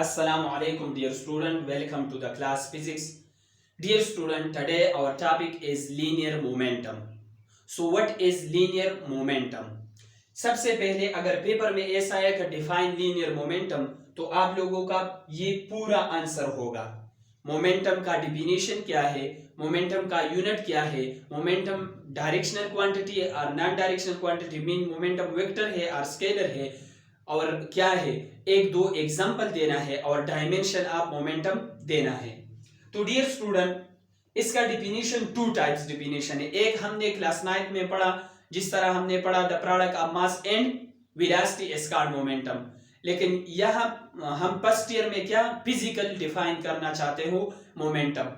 Assalamu alaikum dear student, welcome to the class physics. Dear student, today our topic is linear momentum. So what is linear momentum? सबसे पहले अगर paper में ऐसा आया कि define linear momentum तो आप लोगों का ये पूरा आंसर होगा। मोमेंटम का डिफिनेशन क्या है, मोमेंटम का यूनिट क्या है, मोमेंटम डायरेक्शनल क्वांटिटी है और non directional quantity mean momentum vector है और स्केलर है और क्या है, एक दो एग्जांपल देना है और डायमेंशन ऑफ मोमेंटम देना है। तो डियर स्टूडेंट, इसका डिफिनेशन टू टाइप्स डिफिनेशन है। एक हमने क्लास 9 में पढ़ा, जिस तरह हमने पढ़ा the product of mass and velocity squared momentum, लेकिन यहाँ हम फर्स्ट ईयर में क्या फिजिकल डिफाइन करना चाहते हो momentum.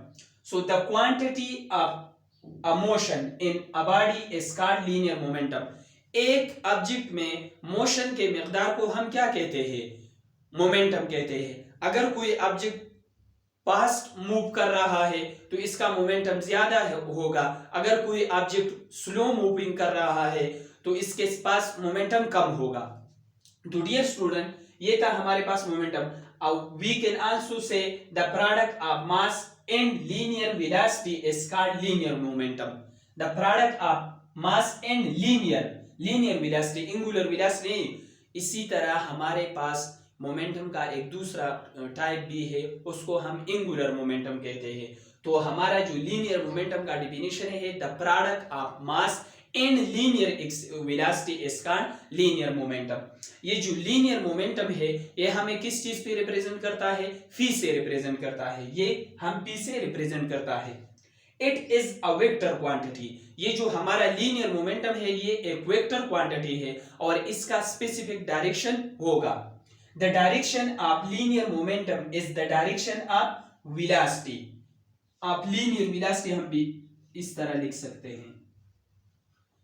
So the quantity of a motion in a body is called linear momentum. एक ऑब्जेक्ट में मोशन के मिकदार को हम क्या कहते हैं, मोमेंटम कहते हैं। अगर कोई ऑब्जेक्ट फास्ट मूव कर रहा है तो इसका मोमेंटम ज्यादा होगा, अगर कोई ऑब्जेक्ट स्लो मूविंग कर रहा है तो इसके पास मोमेंटम कम होगा। तो डियर स्टूडेंट, ये था हमारे पास momentum. We can also say the product of mass and linear velocity is called linear momentum. The product of mass and linear velocity, angular velocity नहीं। इसी तरह हमारे पास मोमेंटम का एक दूसरा टाइप भी है, उसको हम एंगुलर मोमेंटम कहते हैं। तो हमारा जो लीनियर मोमेंटम का डिफिनेशन है the product of mass and linear velocity is called linear momentum. ये जो लीनियर मोमेंटम है ये हमें किस चीज पे रिप्रेजेंट करता है, फी से रिप्रेजेंट करता है। ये हम पी से रिप्रेजेंट करता है। It is a vector quantity. ये जो हमारा लीनियर मोमेंटम है ये एक वेक्टर क्वांटिटी है और इसका स्पेसिफिक डायरेक्शन होगा। The direction of linear momentum is the direction of velocity. आप लीनियर वेलोसिटी हम भी इस तरह लिख सकते हैं।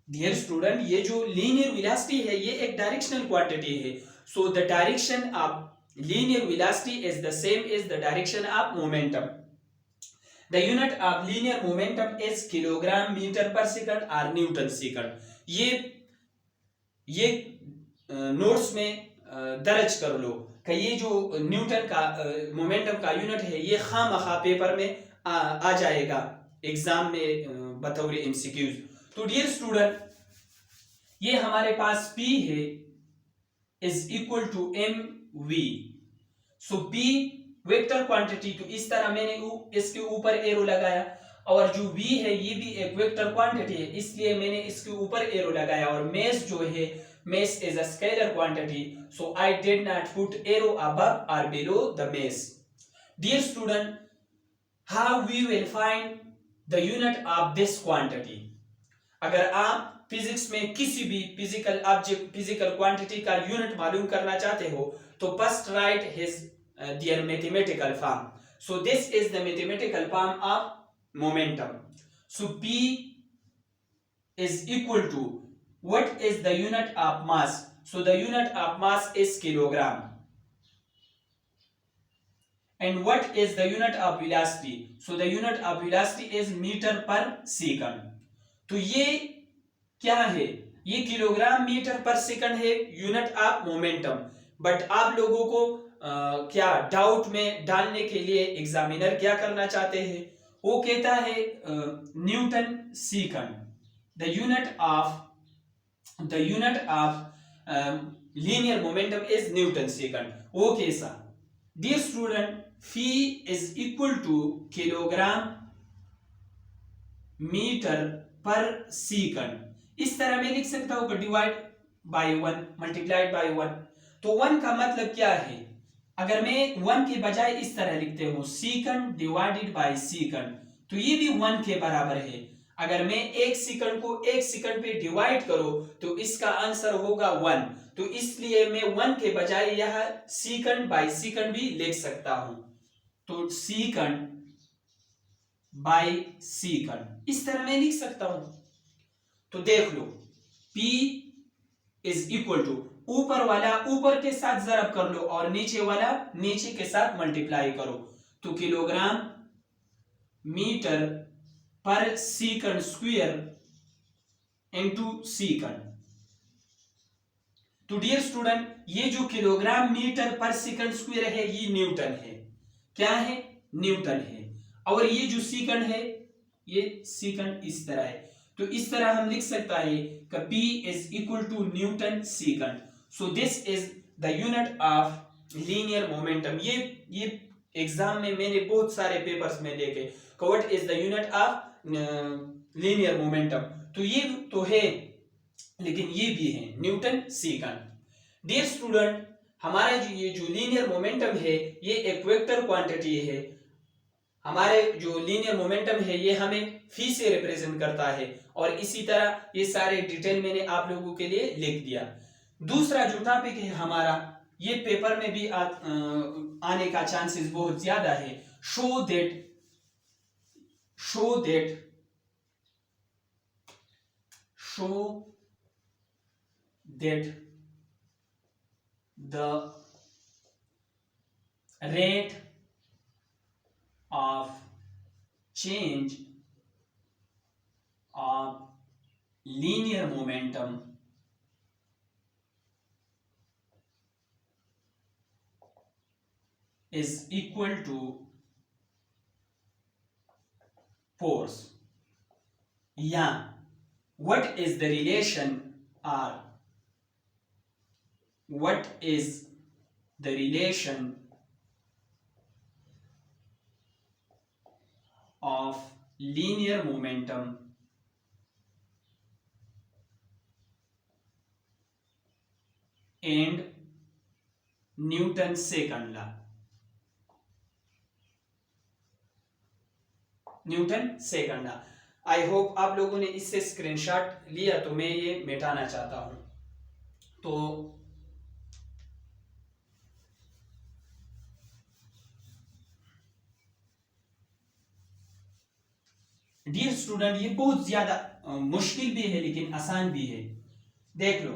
डियर स्टूडेंट, ये जो लीनियर वेलोसिटी है ये एक डायरेक्शनल क्वांटिटी है। So the direction of linear velocity is the same is the direction of momentum. The unit of linear momentum is kilogram meter per second or Newton second। ये notes में दर्ज कर लो कि ये जो न्यूटन का momentum का यूनिट है ये खामखा पेपर में आ जाएगा एग्जाम में बतौर एमसीक्यूज। तो डियर स्टूडेंट, ये हमारे पास P है is equal to M V. So P vector quantity, तो इस तरह मैंने इसके ऊपर एरो लगाया और जो v है ये भी एक वेक्टर क्वांटिटी है इसलिए मैंने इसके ऊपर एरो लगाया। और मेस जो है, mass is a scalar quantity, so I did not put arrow above और below the mass. Dear student, how we will find the unit of this quantity. अगर आप फिजिक्स में किसी भी फिजिकल ऑब्जेक्ट, फिजिकल क्वांटिटी का unit मालूम करना चाहते हो तो first write his their mathematical form. So this is the mathematical form of momentum. So P is equal to, what is the unit of mass? So the unit of mass is kilogram. And what is the unit of velocity? So the unit of velocity is meter per second. तो ये क्या है, ये kilogram metre per second है unit of momentum. But आप लोगों को क्या डाउट में डालने के लिए एग्जामिनर क्या करना चाहते हैं, वो कहता है newton second. The unit of linear momentum is newton second. वो कैसा? Dear student, P is equal to kilogram metre per second. इस तरह मैं लिख सकता हूं कि डिवाइड बाय 1 मल्टीप्लाइड बाय 1। तो 1 का मतलब क्या है, अगर मैं 1 के बजाय इस तरह लिखते हूं सेकंड डिवाइडेड बाय सेकंड तो ये भी 1 के बराबर है। अगर मैं 1 सेकंड को 1 सेकंड पे डिवाइड करो तो इसका आंसर होगा 1। तो इसलिए मैं 1 के बजाय यह सेकंड बाय सेकंड भी लिख सकता हूं। तो सेकंड बाय सेकंड इस तरह मैं लिख सकता हूं। तो देख लो, P इज इक्वल टू, ऊपर वाला ऊपर के साथ ज़रब कर लो और नीचे वाला नीचे के साथ मल्टीप्लाई करो। तो kilogram metre per second square into second. तो डियर स्टूडेंट, ये जो kilogram metre per second square है ये न्यूटन है। क्या है? न्यूटन है। और ये जो सेकंड है ये सेकंड इस तरह है, तो इस तरह हम लिख सकता है कि P is equal to newton second. So this is the unit of linear momentum. ये एग्जाम में मैंने बहुत सारे पेपर्स में देखे, what is the unit of linear momentum. तो ये तो है, लेकिन ये भी है न्यूटन सेकंड। डियर स्टूडेंट, हमारा ये जो लीनियर मोमेंटम है ये एक वेक्टर क्वांटिटी है। हमारे जो लीनियर मोमेंटम है ये हमें फी से रिप्रेजेंट करता है, और इसी तरह ये सारे डिटेल मैंने आप लोगों के लिए लिख दिया। दूसरा जो टॉपिक है हमारा, ये पेपर में भी आने का चांसेस बहुत ज्यादा है। Show that the rate of change of linear momentum is equal to force, या what is the relation or what is the relation of linear momentum and Newton second law. Newton second law, I hope आप लोगों ने इससे screenshot लिया, तो मैं ये मिटाना चाहता हूं। तो डियर स्टूडेंट, ये बहुत ज्यादा मुश्किल भी है लेकिन आसान भी है। देख लो,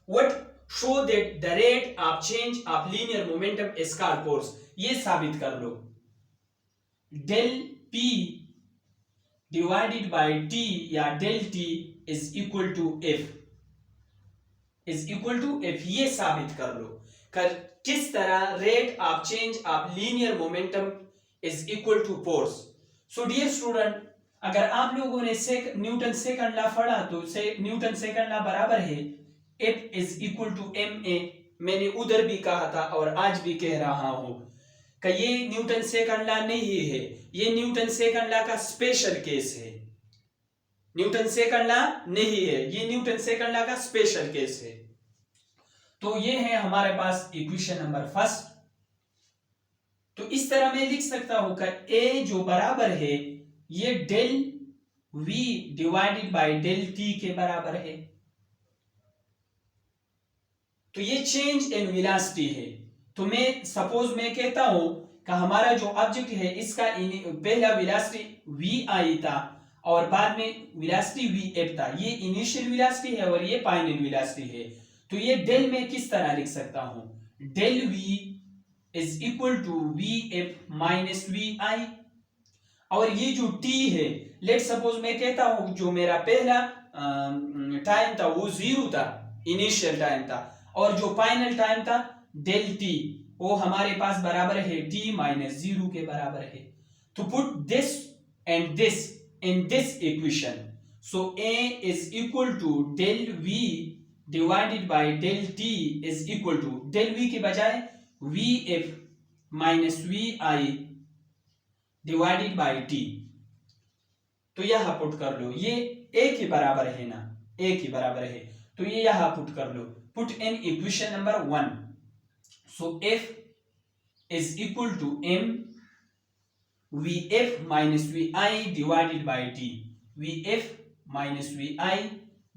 what show that the rate of change of linear momentum is called force. ये साबित कर लो, del P divided by T या del T is equal to F, ये साबित कर लो कर किस तरह rate of change of linear momentum is equal to force. So dear student, अगर आप लोगों ने न्यूटन सेकंड लॉ पढ़ा तो न्यूटन सेकंड लॉ बराबर है F is equal to ma। मैंने उधर भी कहा था और आज भी कह रहा हूं कि ये न्यूटन सेकंड लॉ नहीं है, ये न्यूटन सेकंड लॉ का स्पेशल केस है। न्यूटन सेकंड लॉ नहीं है, ये न्यूटन सेकंड लॉ का स्पेशल केस है। तो ये है हमारे पास इक्वेशन नंबर फर्स्ट। तो इस तरह मैं लिख सकता हूं कि A जो बराबर है ये del V divided by del T के बराबर है। तो ये चेंज इन वेलोसिटी है। तो मैं सपोज मैं कहता हूं कि हमारा जो ऑब्जेक्ट है इसका पहला वेलोसिटी vi था और बाद में वेलोसिटी vf था। ये इनिशियल वेलोसिटी है और ये फाइनल वेलोसिटी है। तो ये डेल में किस तरह लिख सकता हूं, del v is equal to vf minus vi। और ये जो t है, लेट सपोज मैं कहता हूं जो मेरा पहला टाइम था वो 0 था, इनिशियल टाइम था, और जो फाइनल टाइम था डेल t वो हमारे पास बराबर है t माइनस 0 के बराबर है। तो put this and this in this equation. So a is equal to del v divided by del t is equal to del v के बजाय vf minus vi divided by t। तो यहां put कर लो, ये a के बराबर है ना, a के बराबर है, तो ये यहां पुट कर लो। Put in equation number 1। So f is equal to m vf minus vi divided by t, vf minus vi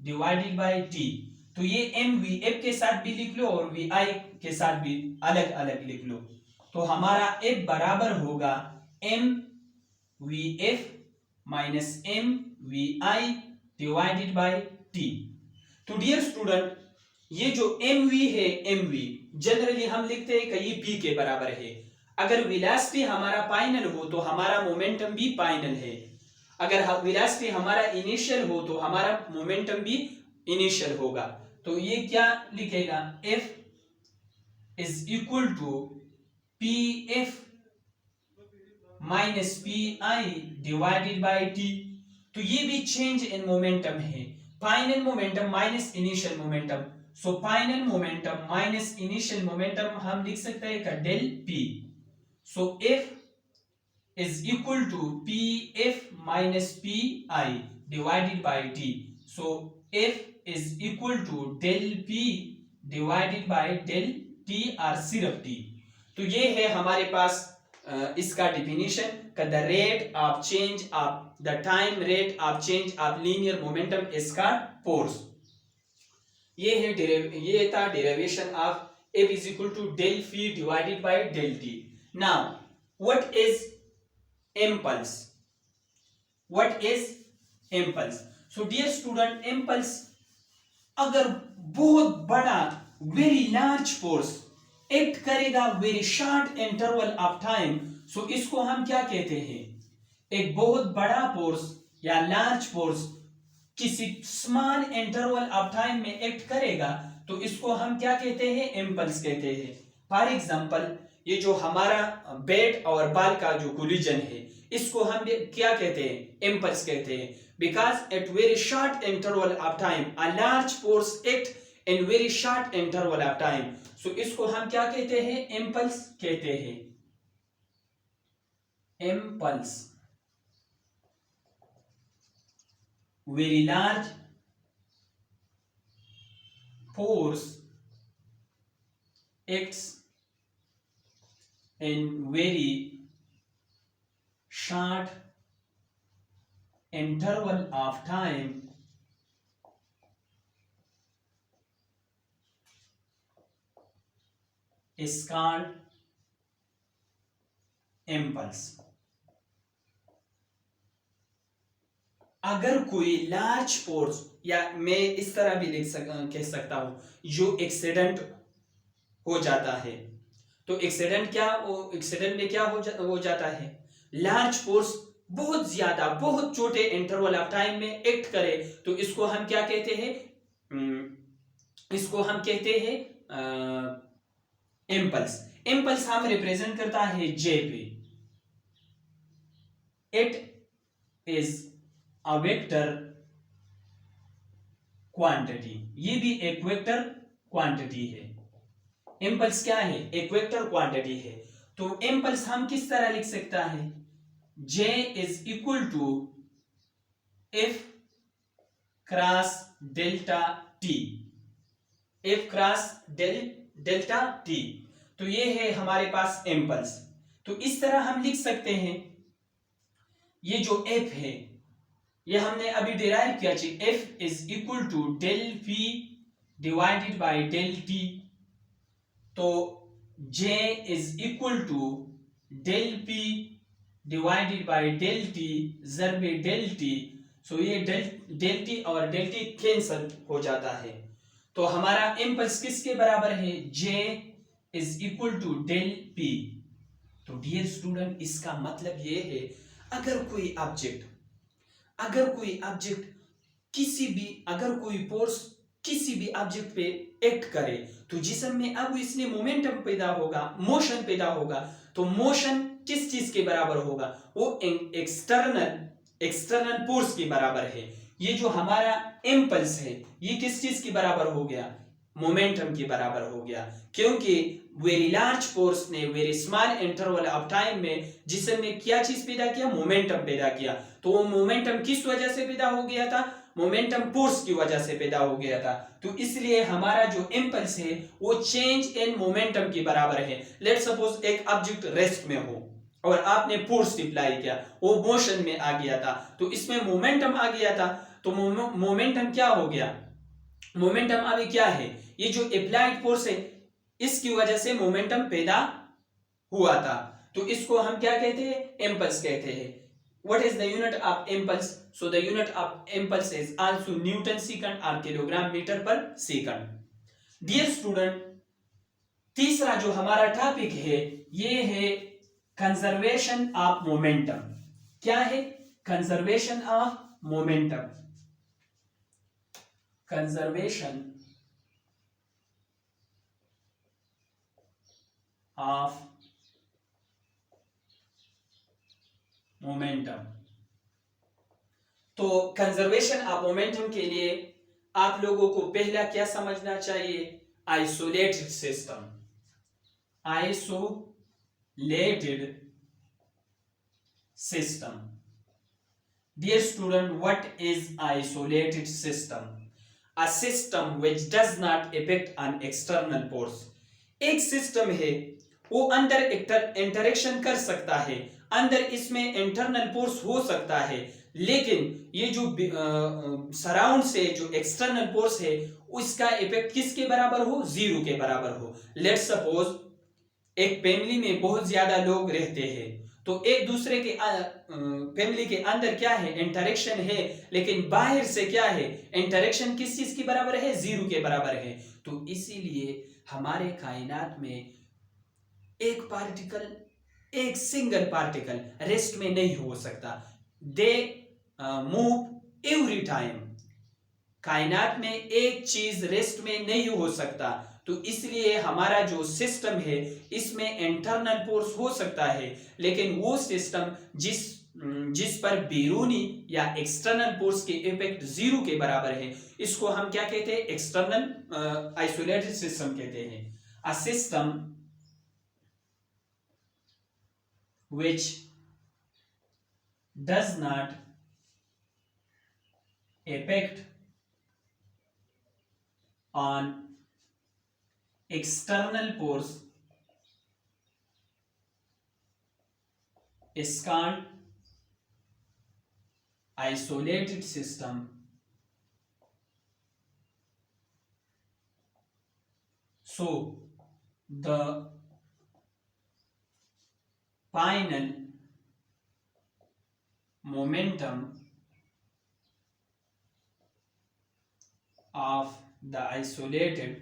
divided by t। तो ये m vf के साथ भी लिख लो और vi के साथ भी अलग अलग लिख लो। तो हमारा f बराबर होगा m vf minus m vi divided by t। तो डियर स्टूडेंट, ये जो mv है, mv जनरली हम लिखते हैं कि ये p के बराबर है। अगर वेलोसिटी हमारा फाइनल हो तो हमारा मोमेंटम भी फाइनल है, अगर वेलोसिटी हमारा इनिशियल हो तो हमारा मोमेंटम भी इनिशियल होगा। तो ये क्या लिखेगा, F is equal to P F minus P I divided by T. तो ये भी चेंज इन मोमेंटम है, final momentum minus initial momentum. So final momentum minus initial momentum हम लिख सकते हैं del P. So F is equal to P F minus P I divided by T. So F is equal to del P divided by del T or सिर्फ T. तो ये है हमारे पास इसका डिफिनीशन का the rate of change of the time rate of change of linear momentum इसका force. ये है ये था derivation of F is equal to del P divided by del T. Now what is impulse, what is impulse? So dear student, impulse अगर बहुत बड़ा very large force act करेगा very short interval of time, so इसको हम क्या कहते हैं? एक बहुत बड़ा फोर्स या लार्ज फोर्स किसी स्मॉल इंटरवल ऑफ टाइम में एक्ट करेगा तो इसको हम क्या कहते हैं? इम्पल्स कहते हैं। फॉर एग्जांपल, ये जो हमारा बैट और बॉल का जो कोलिजन है इसको हम क्या कहते हैं? इम्पल्स कहते हैं। Because at very short interval of time a large force act in very short interval of time, so इसको हम क्या कहते हैं? इम्पल्स कहते हैं। Impulse, very large force acts in very short interval of time is called impulse। अगर कोई large force, या मैं इस तरह भी कह सकता हूं, जो एक्सीडेंट हो जाता है, तो एक्सीडेंट क्या, वो एक्सीडेंट में क्या हो जाता है? लार्ज फोर्स बहुत ज्यादा बहुत छोटे इंटरवल ऑफ टाइम में एक्ट करे तो इसको हम क्या कहते हैं? इसको हम कहते हैं इम्पल्स। इम्पल्स हम रिप्रेजेंट करता है जे पे। It is a vector quantity, ये भी एक वेक्टर क्वांटिटी है। इम्पल्स क्या है? एक वेक्टर क्वांटिटी है। तो इम्पल्स हम किस तरह लिख सकता है? J is equal to F cross delta T, F cross delta T. तो ये है हमारे पास इम्पल्स। तो इस तरह हम लिख सकते हैं, ये जो एफ है ये हमने अभी डिराइव किया, F is equal to del P divided by del T. तो J is equal to del P divided by del T ज़रबे डेल टी। सो ये डेल टी और डेल टी कैंसल हो जाता है। तो हमारा इम्पल्स किसके बराबर है? J is equal to del P. तो डियर स्टूडेंट, इसका मतलब ये है, अगर कोई ऑब्जेक्ट अगर कोई फोर्स किसी भी ऑब्जेक्ट पे एक्ट करे तो जिसम में अब इसमें मोमेंटम पैदा होगा, मोशन पैदा होगा। तो मोशन किस चीज के बराबर होगा? वो एक्सटर्नल फोर्स के बराबर है। ये जो हमारा इम्पल्स है ये किस चीज के बराबर हो गया? मोमेंटम के बराबर हो गया, क्योंकि वेरी लार्ज फोर्स ने very small interval of time में जिसम में क्या चीज पैदा किया? मोमेंटम पैदा किया। तो वो मोमेंटम किस वजह से पैदा हो गया था? मोमेंटम फोर्स की वजह से पैदा हो गया था। तो इसलिए हमारा जो इम्पल्स है वो चेंज इन मोमेंटम के बराबर है। लेट सपोज एक ऑब्जेक्ट रेस्ट में हो और आपने फोर्स अप्लाई किया, वो मोशन में आ गया था, तो इसमें मोमेंटम आ गया था। तो मोमेंटम क्या हो गया? मोमेंटम अभी क्या है? ये जो अप्लाइड फोर्स है इसकी वजह से मोमेंटम पैदा हुआ था। तो इसको हम क्या कहते हैं? इम्पल्स कहते हैं। What is the unit of impulse? So the unit of impulse is also Newton second or kilogram meter per second. Dear student, तीसरा जो हमारा टॉपिक है ये है कंजर्वेशन ऑफ मोमेंटम। क्या है? Conservation of momentum. Conservation of momentum. तो conservation of momentum के लिए आप लोगों को पहला क्या समझना चाहिए? Isolated system. Isolated system. Dear student, what is isolated system? A system which does not affect an external force. एक सिस्टम है वो अंदर इंटरेक्शन कर सकता है, अंदर इसमें इंटरनल फोर्स हो सकता है, लेकिन ये जो सराउंड से जो एक्सटर्नल फोर्स है उसका इफेक्ट किसके बराबर हो? जीरो के बराबर हो। लेट्स सपोज एक फैमिली में बहुत ज्यादा लोग रहते हैं, तो एक दूसरे के फैमिली के अंदर क्या है? इंटरेक्शन है, लेकिन बाहर से क्या है? इंटरेक्शन किस चीज के बराबर है? जीरो के बराबर है। तो इसीलिए हमारे कायनात में एक पार्टिकल, एक सिंगल पार्टिकल रेस्ट में नहीं हो सकता। They move every time. कायनात में एक चीज रेस्ट में नहीं हो सकता। तो इसलिए हमारा जो सिस्टम है इसमें इंटरनल फोर्स हो सकता है, लेकिन वो सिस्टम जिस पर बैरूनी या एक्सटर्नल फोर्स के इफेक्ट जीरो के बराबर है, इसको हम क्या कहते हैं? एक्सटर्नल आइसोलेटेड सिस्टम कहते हैं। A system which does not affect on external force is called isolated system. So the final momentum of the isolated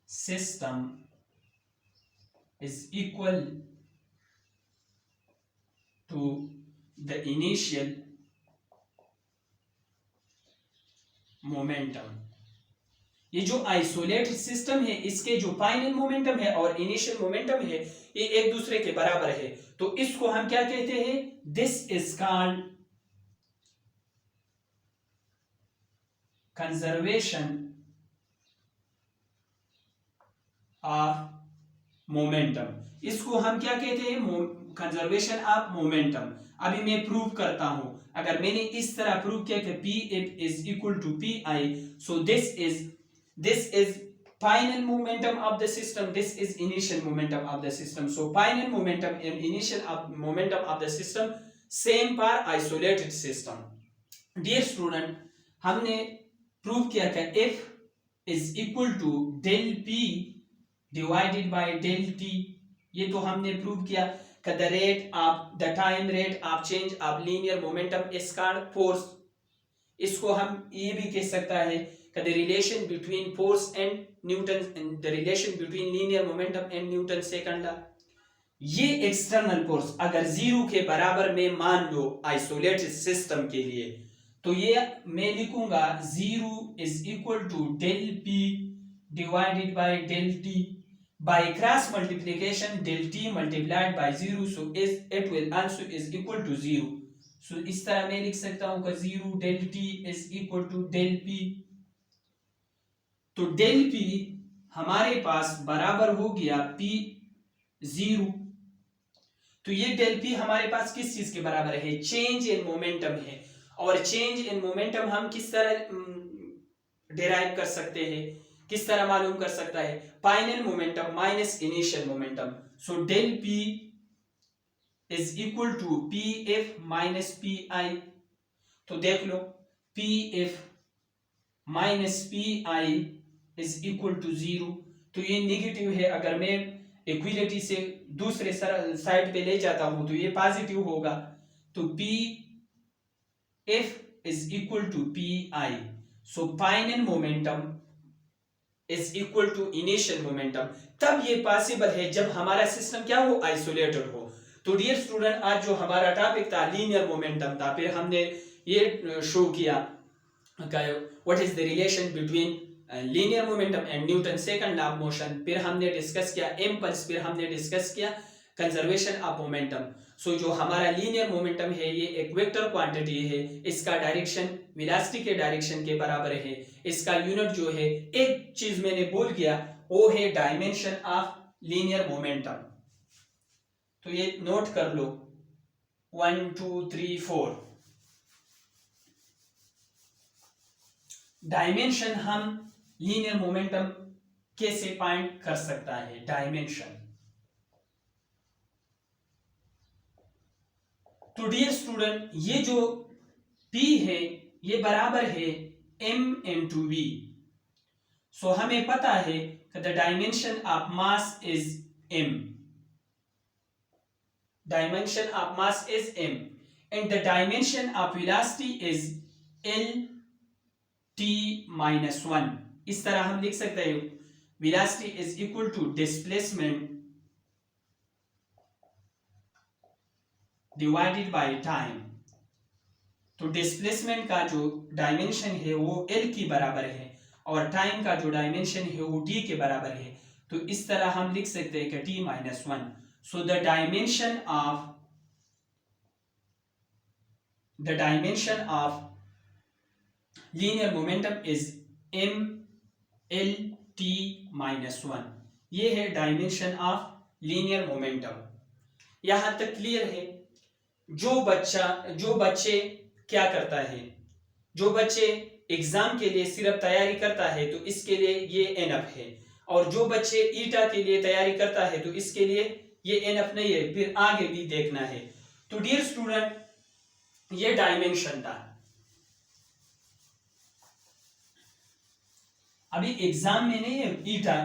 system is equal to the initial momentum. ये जो आइसोलेटेड सिस्टम है इसके जो final momentum है और initial momentum है ये एक दूसरे के बराबर है। तो इसको हम क्या कहते हैं? This is called conservation of momentum. इसको हम क्या कहते हैं? Conservation of momentum. अभी मैं प्रूव करता हूं। अगर मैंने इस तरह प्रूव किया कि P F is equal to P I, so this is final momentum of the system, this is initial momentum of the system. So final momentum and initial momentum of the system same for isolated system. Dear student, हमने prove किया कि F is equal to del P divided by del T। ये तो हमने prove किया कि the time rate of change of linear momentum is called force। इसको हम ये भी कह सकता है the relation between force and Newton and the relation between linear momentum and Newton's second law। ये एक्सटर्नल फोर्स अगर जीरो के बराबर में मान लो आइसोलेटेड सिस्टम के लिए, तो ये मैं लिखूंगा zero is equal to del P divided by del T by cross multiplication del T multiplied by zero, so it will also is equal to zero. So इस तरह मैं लिख सकता हूं कि zero del T is equal to del P. तो del P हमारे पास बराबर हो गया पी जीरो। तो ये डेल पी हमारे पास किस चीज के बराबर है? चेंज इन मोमेंटम है। और चेंज इन मोमेंटम हम किस तरह डिराइव कर सकते हैं? किस तरह मालूम कर सकता है? Final momentum minus initial momentum. So del P is equal to P F minus P I. तो देख लो P F minus P I is equal to zero. तो ये नेगेटिव है, अगर मैं इक्विलिटी से दूसरे साइड पे ले जाता हूं तो ये पॉजिटिव होगा। तो P F is equal to P I. So final momentum is equal to initial momentum. तब ये पॉसिबल है जब हमारा सिस्टम क्या हो? आइसोलेटेड हो। तो डियर स्टूडेंट, आज जो हमारा टॉपिक था लीनियर मोमेंटम था, फिर हमने ये शो किया what is the relation between linear momentum and Newton second law of motion, फिर हमने डिस्कस किया इम्पल्स, फिर हमने डिस्कस किया कंजर्वेशन ऑफ मोमेंटम। सो जो हमारा लीनियर मोमेंटम है ये एक वेक्टर क्वांटिटी है, इसका डायरेक्शन वेलोसिटी के डायरेक्शन के बराबर है, इसका यूनिट जो है, एक चीज मैंने भूल गया, वो है डायमेंशन ऑफ लीनियर मोमेंटम। तो ये नोट कर लो 1 2 3 4 डायमेंशन हम लीनियर मोमेंटम कैसे फाइंड कर सकता है। डायमेंशन, तो डियर स्टूडेंट ये जो P है ये बराबर है m into v। सो हमें पता है कि the dimension of mass is m, dimension of mass is m and the dimension of velocity is l t minus 1। इस तरह हम लिख सकते हैं velocity is equal to displacement divided by time. तो डिस्प्लेसमेंट का जो डायमेंशन है वो l की बराबर है और टाइम का जो डायमेंशन है वो d के बराबर है। तो इस तरह हम लिख सकते हैं कि t minus 1। So the dimension of linear momentum is m l t minus 1। ये है डायमेंशन ऑफ लीनियर मोमेंटम। यहां तक क्लियर है। जो बच्चे क्या करता है, जो बच्चे एग्जाम के लिए सिर्फ तैयारी करता है तो इसके लिए ये एनफ है, और जो बच्चे ईटा के लिए तैयारी करता है तो इसके लिए ये एनफ नहीं है, फिर आगे भी देखना है। तो डियर स्टूडेंट ये डायमेंशन था। अभी एग्जाम में नहीं है, ईटा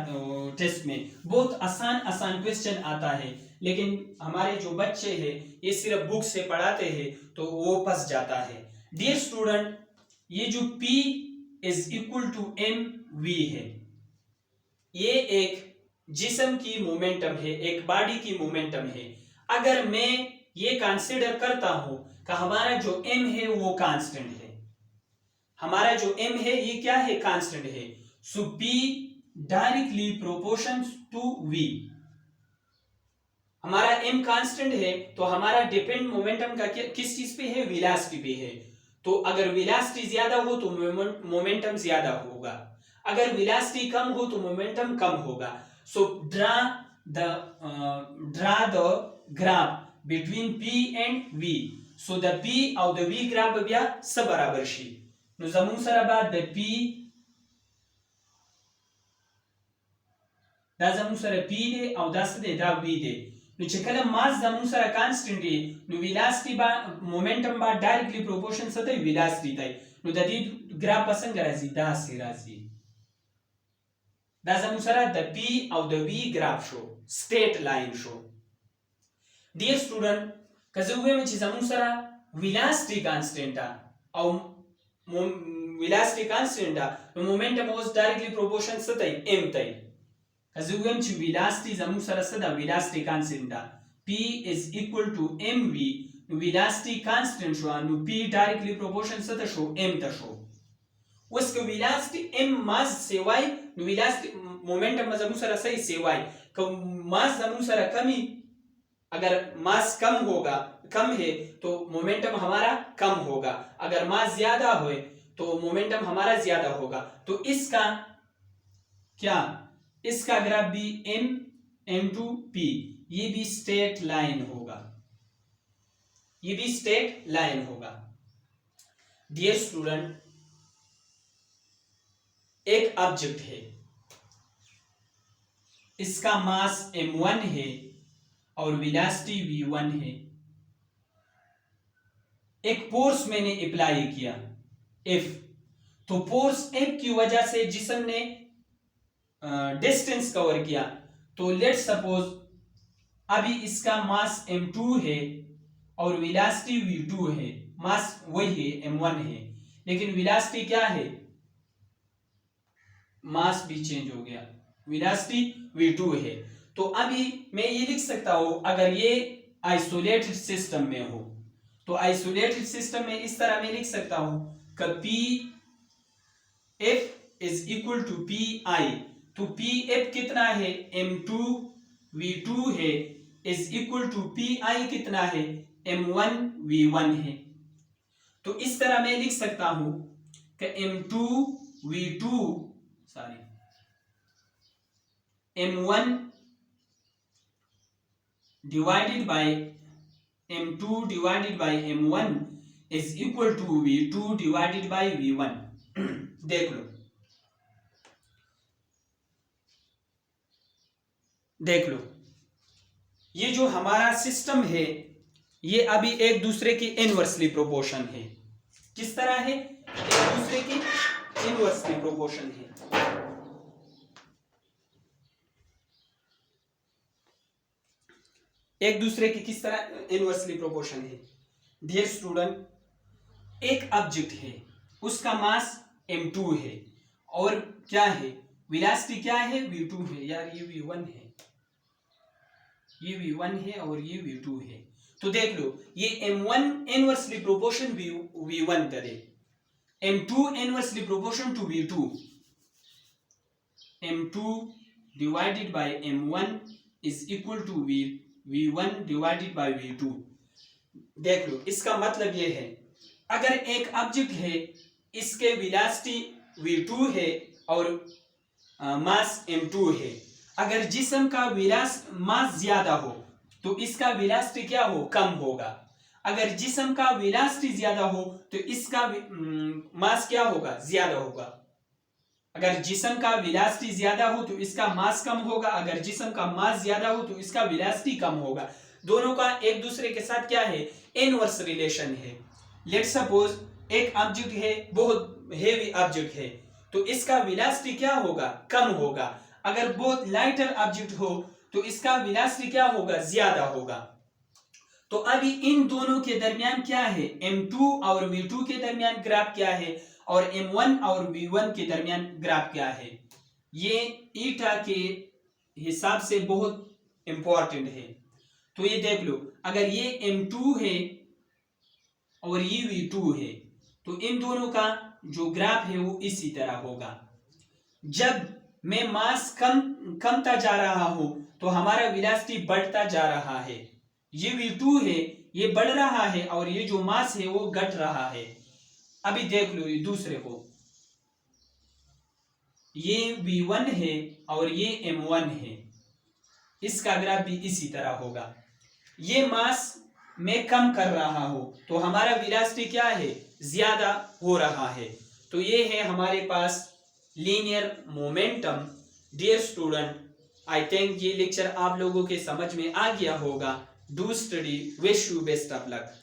टेस्ट में बहुत आसान क्वेश्चन आता है, लेकिन हमारे जो बच्चे हैं ये सिर्फ बुक से पढ़ाते हैं तो वो फंस जाता है। डियर स्टूडेंट ये जो P is equal to m v है, ये एक जिस्म की मोमेंटम है, एक बॉडी की मोमेंटम है। अगर मैं ये कंसीडर करता हूं कि हमारा जो m है वो कांस्टेंट है, हमारा जो m है ये क्या है, कांस्टेंट है। So P directly proportion to v। हमारा m कांस्टेंट है तो हमारा डिपेंड मोमेंटम का किस चीज पे है, वेलोसिटी पे है। तो अगर वेलोसिटी ज्यादा हो तो मोमेंटम ज्यादा होगा, अगर वेलोसिटी कम हो तो मोमेंटम कम होगा। So draw the graph between P and V। So the P और द V ग्राफ बया सब बराबर शी। नो जमून सराबा द P दा जमून सर P दे और दा सदे दा V दे। नो चकला मास जमून सर कांस्टेंट दे, नो वेलोसिटी बा मोमेंटम बा डायरेक्टली प्रोपोर्शन सते वेलोसिटी ताई। नो ददी ग्राफ पसंद राजी दा से राजी दा जमून सर द P और द V ग्राफ शो स्ट्रेट लाइन शो। डियर स्टूडेंट कजुवे में जमून सर वेलोसिटी कांस्टेंट और वेलोसिटी कांस्टेंट नो मोमेंटम वाज डायरेक्टली प्रोपोर्शन सते m ताई। Kazugam to velocity zamu sarasada velocity constant P is equal to mv। velocity constant show नु P directly proportion सता शो m ता शो। उसके velocity m mass से y नु velocity momentum zamu सरा सही से y को mass zamu सरा कमी, अगर mass कम है तो momentum हमारा कम होगा, अगर mass ज्यादा होए तो momentum हमारा ज्यादा होगा। तो इसका क्या, इसका ग्राफ भी m into p, ये भी स्ट्रेट लाइन होगा, ये भी स्ट्रेट लाइन होगा। डियर स्टूडेंट एक ऑब्जेक्ट है, इसका मास m1 है और वेलोसिटी v1 है। एक फोर्स मैंने अप्लाई किया F, तो फोर्स F की वजह से जिस्म ने डिस्टेंस कवर किया। तो लेट सपोज अभी इसका मास m2 है और वेलोसिटी v2 है, मास वही है m1 है, लेकिन वेलोसिटी क्या है, मास भी चेंज हो गया, वेलोसिटी v2 है। तो अभी मैं ये लिख सकता हूं, अगर ये आइसोलेटेड सिस्टम में हो तो आइसोलेटेड सिस्टम में इस तरह मैं लिख सकता हूं कि P F is equal to P I. तो पी एफ कितना है, m2v2 है, is equal to P I कितना है, m1v1 है। तो इस तरह मैं लिख सकता हूं कि m1 divided by m2 divided by m1 is equal to v2 divided by v1। देख लो ये जो हमारा सिस्टम है ये अभी एक दूसरे की इनवर्सली प्रोपोर्शन है। किस तरह है, एक दूसरे की इनवर्सली प्रोपोर्शन है। एक दूसरे की किस तरह इनवर्सली प्रोपोर्शन है। डियर स्टूडेंट, एक ऑब्जेक्ट है, उसका मास m2 है और क्या है, वेलोसिटी क्या है, v2 है। यार ये v1 है, ये v1 है और ये v2 है। तो देख लो ये m1 इनवर्सली प्रोपोर्शन v1 करे, m2 inversely proportion to v2, m2 divided by m1 is equal to v1 divided by v2। देख लो इसका मतलब ये है, अगर एक ऑब्जेक्ट है, इसके वेलोसिटी v2 है और मास m2 है, अगर जिस्म का मास ज्यादा हो तो इसका वेलोसिटी क्या हो, कम होगा। अगर जिस्म का वेलोसिटी ज्यादा हो तो इसका मास क्या होगा, ज्यादा होगा। अगर जिस्म का वेलोसिटी ज्यादा हो तो इसका मास कम होगा, अगर जिस्म का मास ज्यादा हो तो इसका वेलोसिटी कम होगा। दोनों का एक दूसरे के साथ क्या है, इनवर्स रिलेशन है। लेट्स सपोज एक ऑब्जेक्ट है, बहुत हेवी ऑब्जेक्ट है, तो इसका वेलोसिटी क्या होगा, कम होगा। अगर बहुत लाइटर ऑब्जेक्ट हो तो इसका वेलोसिटी क्या होगा, ज्यादा होगा। तो अभी इन दोनों के दरमियान क्या है, m2 और v2 के दरमियान ग्राफ क्या है और m1 और v1 के दरमियान ग्राफ क्या है। ये ईटा के हिसाब से बहुत इंपॉर्टेंट है। तो ये देख लो, अगर ये m2 है और ये v2 है तो इन दोनों का जो ग्राफ है वो इसी तरह होगा। जब मैं मास कमता जा रहा हूं तो हमारा वेलोसिटी बढ़ता जा रहा है। ये v2 है, ये बढ़ रहा है और ये जो मास है वो घट रहा है। अभी देख लो ये दूसरे को, ये v1 है और ये m1 है, इसका ग्राफ भी इसी तरह होगा। ये मास मैं कम कर रहा हूं तो हमारा वेलोसिटी क्या है, ज्यादा हो रहा है। तो ये है हमारे पास linear momentum. Dear student, I think ये लेक्चर आप लोगों के समझ में आ गया होगा। Do study, wish you best of luck.